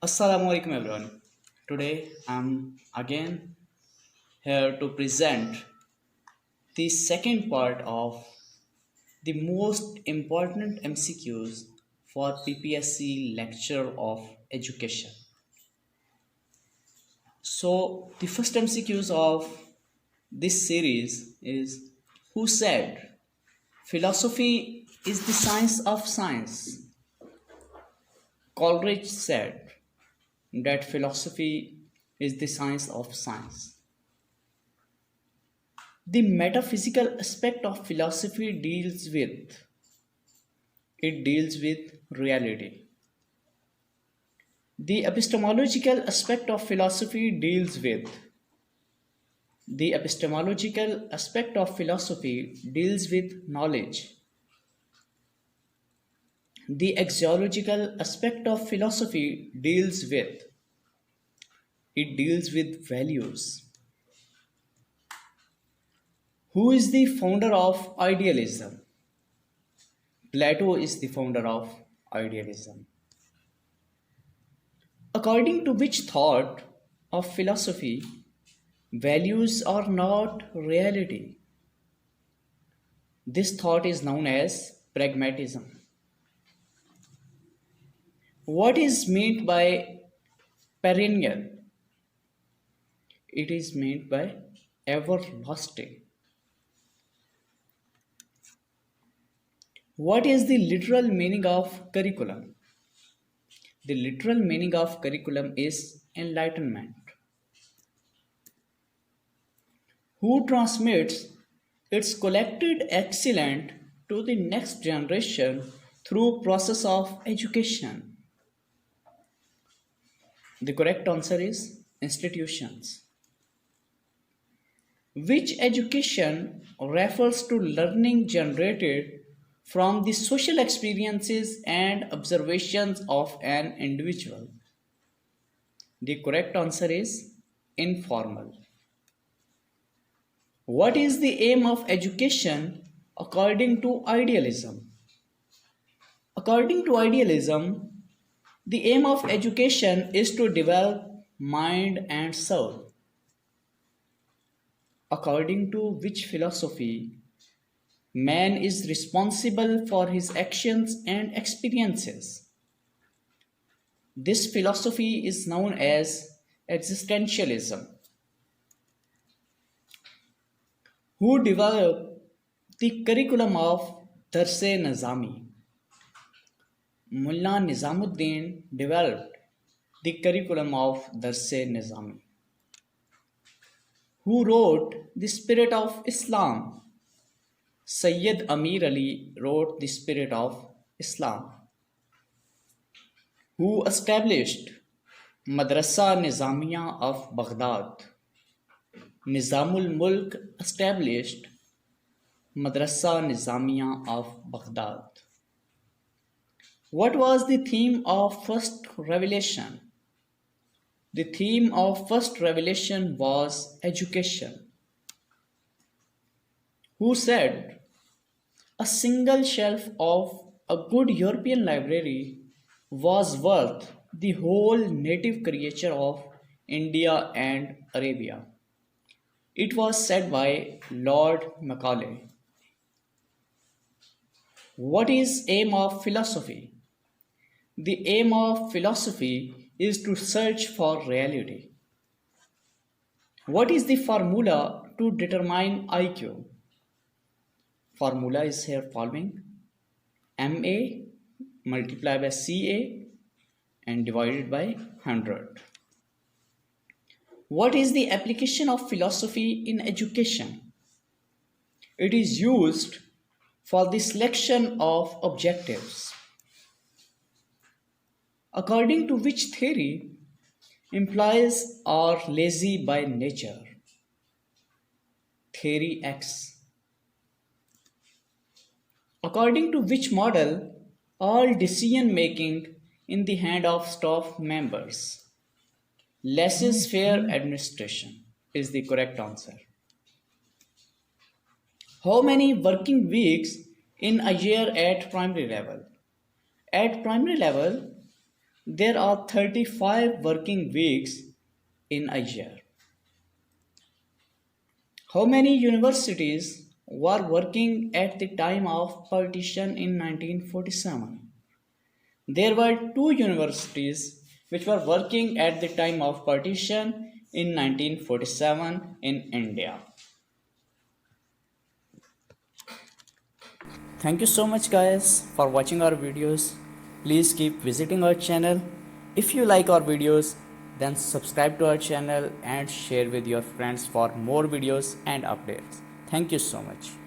Assalamu alaikum everyone. Today I'm again here to present the second part of the most important MCQs for PPSC lecture of education. So the first MCQs of this series is, who said philosophy is the science of science? Coleridge said that philosophy is the science of science. The metaphysical aspect of philosophy deals with reality. The epistemological aspect of philosophy deals with knowledge. The axiological aspect of philosophy deals with values. Who is the founder of idealism? Plato is the founder of idealism. According to which thought of philosophy, values are not reality? This thought is known as pragmatism. What is meant by perennial? It is meant by everlasting. What is the literal meaning of curriculum? The literal meaning of curriculum is enlightenment. Who transmits its collected excellence to the next generation through process of education? The correct answer is institutions. Which education refers to learning generated from the social experiences and observations of an individual? The correct answer is informal. What is the aim of education according to idealism? According to idealism, the aim of education is to develop mind and soul. According to which philosophy, man is responsible for his actions and experiences? This philosophy is known as existentialism. Who developed the curriculum of Darse Nizami? Mullah Nizamuddin developed the curriculum of Darse Nizami. Who wrote The Spirit of Islam? Sayyid Amir Ali wrote The Spirit of Islam. Who established Madrasa Nizamiya of Baghdad? Nizamul Mulk established Madrasa Nizamiya of Baghdad. What was the theme of first revelation? The theme of first revelation was education. Who said a single shelf of a good European library was worth the whole native creature of India and Arabia? It was said by Lord Macaulay. What is aim of philosophy? The aim of philosophy is to search for reality. What is the formula to determine IQ? Formula is here following: MA multiplied by CA and divided by 100. What is the application of philosophy in education? It is used for the selection of objectives. According to which theory, employees are lazy by nature? Theory X. According to which model, all decision making in the hand of staff members? Laissez-faire administration is the correct answer. How many working weeks in a year at primary level? At primary level, There are 35 working weeks in a year. How many universities were working at the time of partition in 1947? There were two universities which were working at the time of partition in 1947 in India. Thank you so much guys for watching our videos. Please keep visiting our channel. If you like our videos, then subscribe to our channel and share with your friends for more videos and updates. Thank you so much.